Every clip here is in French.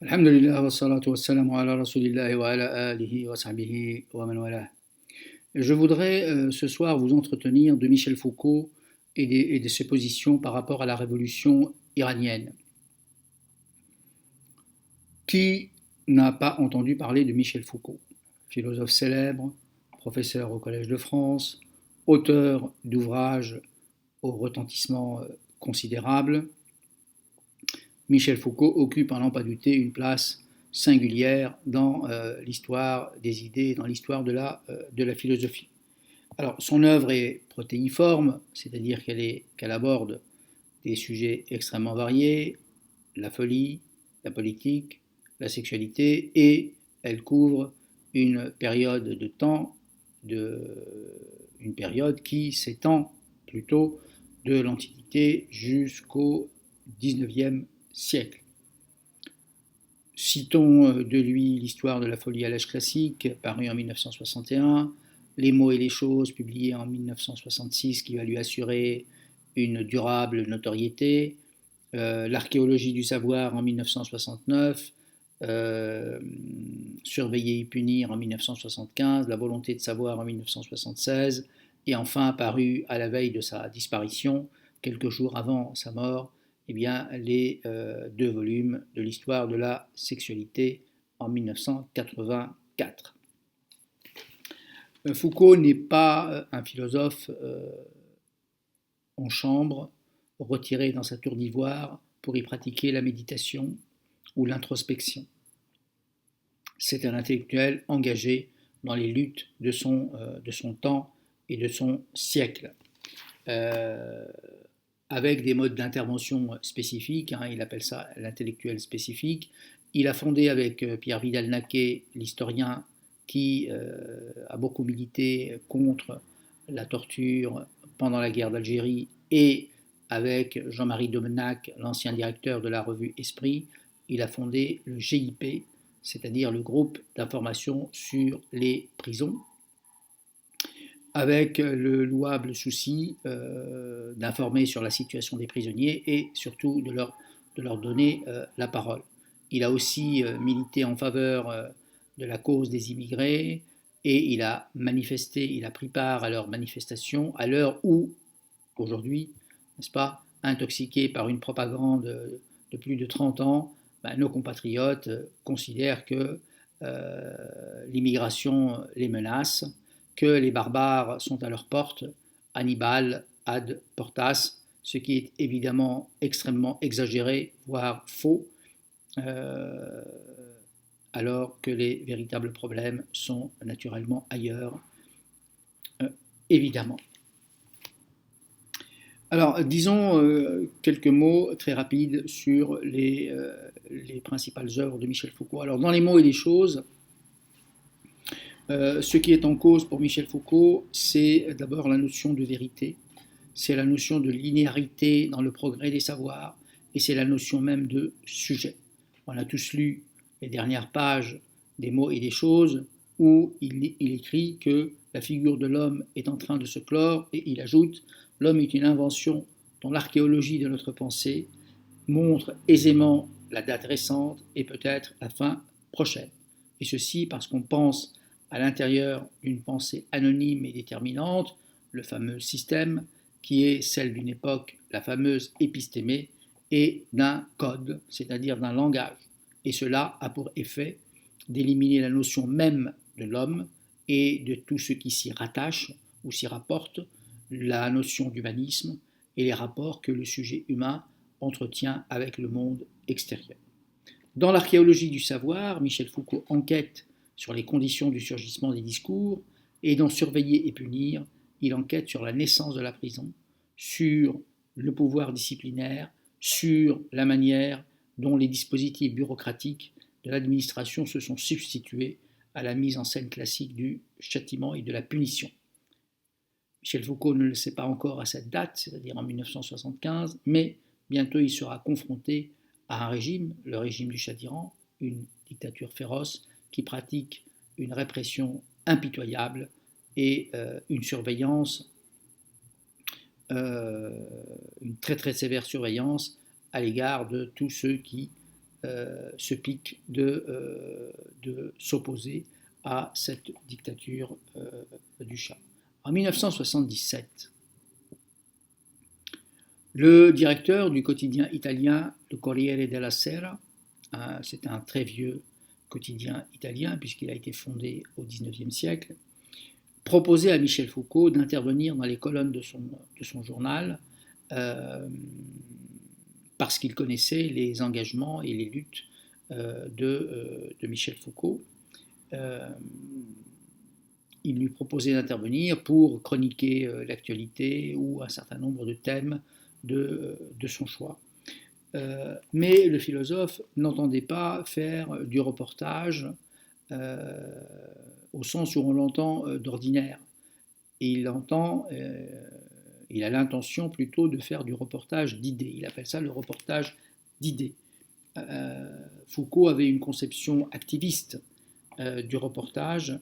Alhamdulillah wa salatu wa salam ala rasulillahi wa ala alihi wa sahbihi wa man wala. Je voudrais ce soir vous entretenir de Michel Foucault et de ses positions par rapport à la révolution iranienne. Qui n'a pas entendu parler de Michel Foucault? Philosophe célèbre, professeur au Collège de France, auteur d'ouvrages au retentissement considérable, Michel Foucault occupe à n'en pas douter une place singulière dans l'histoire des idées, dans l'histoire de la philosophie. Alors, son œuvre est protéiforme, c'est-à-dire qu'elle aborde des sujets extrêmement variés, la folie, la politique, la sexualité, et elle couvre une période de temps, une période qui s'étend plutôt de l'Antiquité jusqu'au XIXe siècle. Citons de lui l'histoire de la folie à l'âge classique, paru en 1961, Les mots et les choses, publié en 1966, qui va lui assurer une durable notoriété, L'archéologie du savoir en 1969, Surveiller et punir en 1975, La volonté de savoir en 1976, et enfin paru à la veille de sa disparition, quelques jours avant sa mort, eh bien, les deux volumes de l'histoire de la sexualité en 1984. Foucault n'est pas un philosophe en chambre, retiré dans sa tour d'ivoire pour y pratiquer la méditation ou l'introspection. C'est un intellectuel engagé dans les luttes de son temps et de son siècle. Avec des modes d'intervention spécifiques, il appelle ça l'intellectuel spécifique. Il a fondé avec Pierre Vidal-Naquet, l'historien qui a beaucoup milité contre la torture pendant la guerre d'Algérie, et avec Jean-Marie Domenach, l'ancien directeur de la revue Esprit, il a fondé le GIP, c'est-à-dire le groupe d'information sur les prisons, avec le louable souci d'informer sur la situation des prisonniers et surtout de leur donner la parole. Il a aussi milité en faveur de la cause des immigrés, et il a manifesté, il a pris part à leurs manifestations à l'heure où, aujourd'hui, n'est-ce pas, intoxiqués par une propagande de plus de 30 ans, nos compatriotes considèrent que l'immigration les menace, que les barbares sont à leur porte, Hannibal ad portas, ce qui est évidemment extrêmement exagéré, voire faux, alors que les véritables problèmes sont naturellement ailleurs, évidemment. Alors, disons quelques mots très rapides sur les principales œuvres de Michel Foucault. Alors, dans Les mots et les choses, ce qui est en cause pour Michel Foucault, c'est d'abord la notion de vérité, c'est la notion de linéarité dans le progrès des savoirs, et c'est la notion même de sujet. On a tous lu les dernières pages des mots et des choses, où il écrit que la figure de l'homme est en train de se clore, et il ajoute « L'homme est une invention dont l'archéologie de notre pensée montre aisément la date récente et peut-être la fin prochaine. » Et ceci parce qu'on pense à l'intérieur d'une pensée anonyme et déterminante, le fameux système, qui est celle d'une époque, la fameuse épistémée, et d'un code, c'est-à-dire d'un langage. Et cela a pour effet d'éliminer la notion même de l'homme et de tout ce qui s'y rattache ou s'y rapporte, la notion d'humanisme et les rapports que le sujet humain entretient avec le monde extérieur. Dans l'archéologie du savoir, Michel Foucault enquête sur les conditions du surgissement des discours, et dans Surveiller et punir, il enquête sur la naissance de la prison, sur le pouvoir disciplinaire, sur la manière dont les dispositifs bureaucratiques de l'administration se sont substitués à la mise en scène classique du châtiment et de la punition. Michel Foucault ne le sait pas encore à cette date, c'est-à-dire en 1975, mais bientôt il sera confronté à un régime, le régime du Shah d'Iran, une dictature féroce qui pratique une répression impitoyable et une surveillance, une très très sévère surveillance à l'égard de tous ceux qui ce pic de s'opposer à cette dictature du Shah. En 1977, le directeur du quotidien italien, le Corriere della Sera, c'est un très vieux quotidien italien puisqu'il a été fondé au XIXe siècle, proposait à Michel Foucault d'intervenir dans les colonnes de son journal parce qu'il connaissait les engagements et les luttes de Michel Foucault. Il lui proposait d'intervenir pour chroniquer l'actualité ou un certain nombre de thèmes de son choix. Mais le philosophe n'entendait pas faire du reportage au sens où on l'entend d'ordinaire. Il a l'intention plutôt de faire du reportage d'idées. Il appelle ça le reportage d'idées. Foucault avait une conception activiste du reportage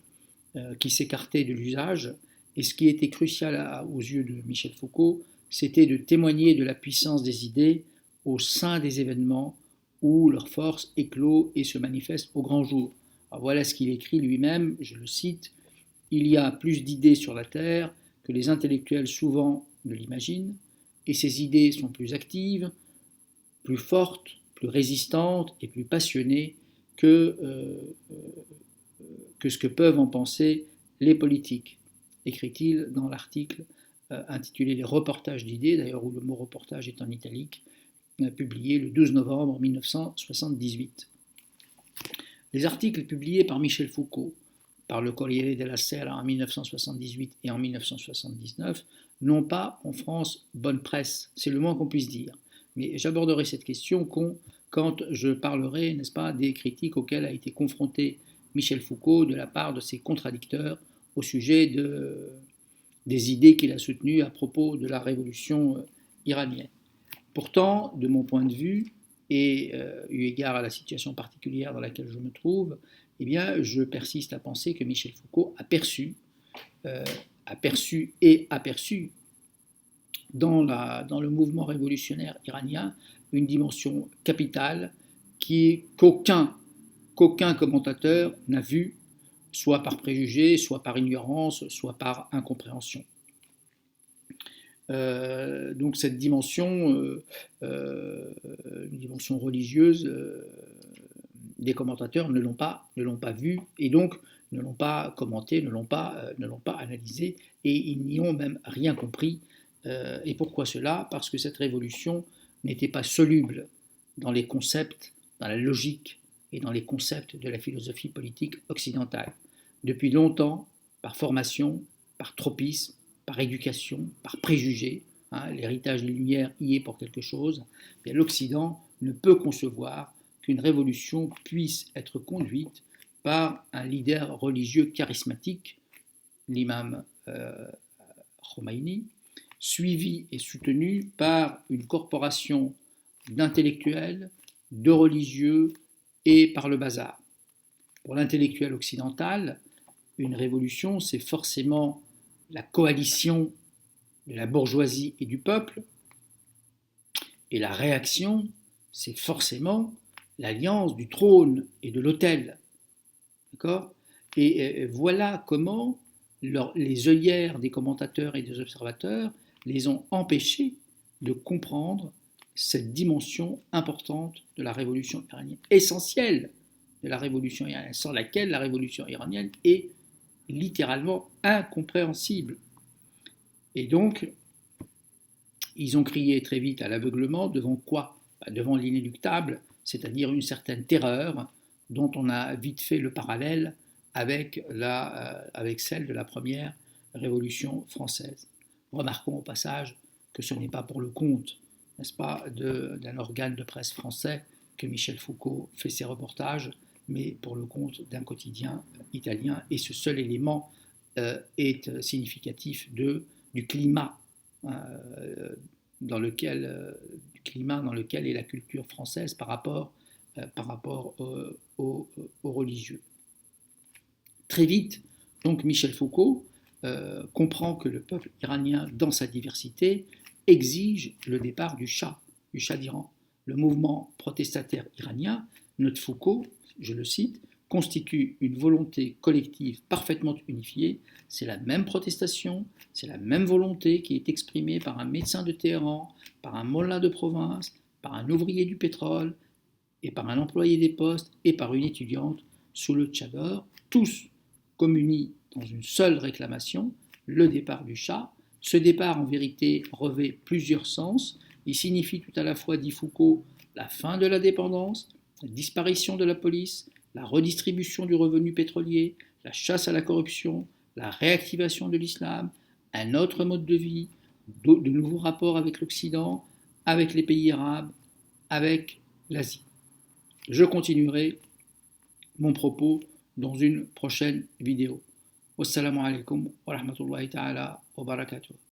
qui s'écartait de l'usage, et ce qui était crucial aux yeux de Michel Foucault, c'était de témoigner de la puissance des idées au sein des événements où leur force éclot et se manifeste au grand jour. Alors voilà ce qu'il écrit lui-même, je le cite, « Il y a plus d'idées sur la Terre que les intellectuels souvent ne l'imaginent, et ces idées sont plus actives, plus fortes, plus résistantes et plus passionnées que ce que peuvent en penser les politiques », écrit-il dans l'article intitulé « Les reportages d'idées », d'ailleurs où le mot reportage est en italique, publié le 12 novembre 1978. Les articles publiés par Michel Foucault, par le Corriere della Sera en 1978 et en 1979, n'ont pas en France bonne presse, c'est le moins qu'on puisse dire. Mais j'aborderai cette question quand je parlerai, n'est-ce pas, des critiques auxquelles a été confronté Michel Foucault de la part de ses contradicteurs au sujet des idées qu'il a soutenues à propos de la révolution iranienne. Pourtant, de mon point de vue, et eu égard à la situation particulière dans laquelle je me trouve, eh bien, je persiste à penser que Michel Foucault a perçu dans le mouvement révolutionnaire iranien une dimension capitale qu'aucun commentateur n'a vue, soit par préjugé, soit par ignorance, soit par incompréhension. Donc cette dimension, une dimension religieuse, des commentateurs ne l'ont pas vue et donc ne l'ont pas commenté, ne l'ont pas analysé et ils n'y ont même rien compris. Et pourquoi cela ? Parce que cette révolution n'était pas soluble dans les concepts, dans la logique et dans les concepts de la philosophie politique occidentale. Depuis longtemps, par formation, par tropisme, par éducation, par préjugés, l'héritage des Lumières y est pour quelque chose, mais l'Occident ne peut concevoir qu'une révolution puisse être conduite par un leader religieux charismatique, l'imam Khomeini, suivi et soutenu par une corporation d'intellectuels, de religieux et par le bazar. Pour l'intellectuel occidental, une révolution, c'est forcément la coalition de la bourgeoisie et du peuple, et la réaction, c'est forcément l'alliance du trône et de l'autel. D'accord ? Et voilà comment les œillères des commentateurs et des observateurs les ont empêchés de comprendre cette dimension importante de la révolution iranienne, essentielle de la révolution iranienne, sans laquelle la révolution iranienne est littéralement incompréhensible. Et donc, ils ont crié très vite à l'aveuglement devant quoi ? Devant l'inéluctable, c'est-à-dire une certaine terreur dont on a vite fait le parallèle avec celle de la première révolution française. Remarquons au passage que ce n'est pas pour le compte, n'est-ce pas, d'un organe de presse français que Michel Foucault fait ses reportages, mais pour le compte d'un quotidien italien, et ce seul élément est significatif du climat dans lequel est la culture française par rapport aux religieux. Très vite, donc Michel Foucault comprend que le peuple iranien, dans sa diversité, exige le départ du Shah d'Iran. Le mouvement protestataire iranien, note Foucault, je le cite, constitue une volonté collective parfaitement unifiée. C'est la même protestation, c'est la même volonté qui est exprimée par un médecin de Téhéran, par un mollah de province, par un ouvrier du pétrole, et par un employé des postes, et par une étudiante sous le tchador, tous communient dans une seule réclamation, le départ du Shah. Ce départ, en vérité, revêt plusieurs sens. Il signifie tout à la fois, dit Foucault, la fin de la dépendance, la disparition de la police, la redistribution du revenu pétrolier, la chasse à la corruption, la réactivation de l'islam, un autre mode de vie, de nouveaux rapports avec l'Occident, avec les pays arabes, avec l'Asie. Je continuerai mon propos dans une prochaine vidéo. Wassalamu alaikum wa rahmatullahi ta'ala wa barakatuh.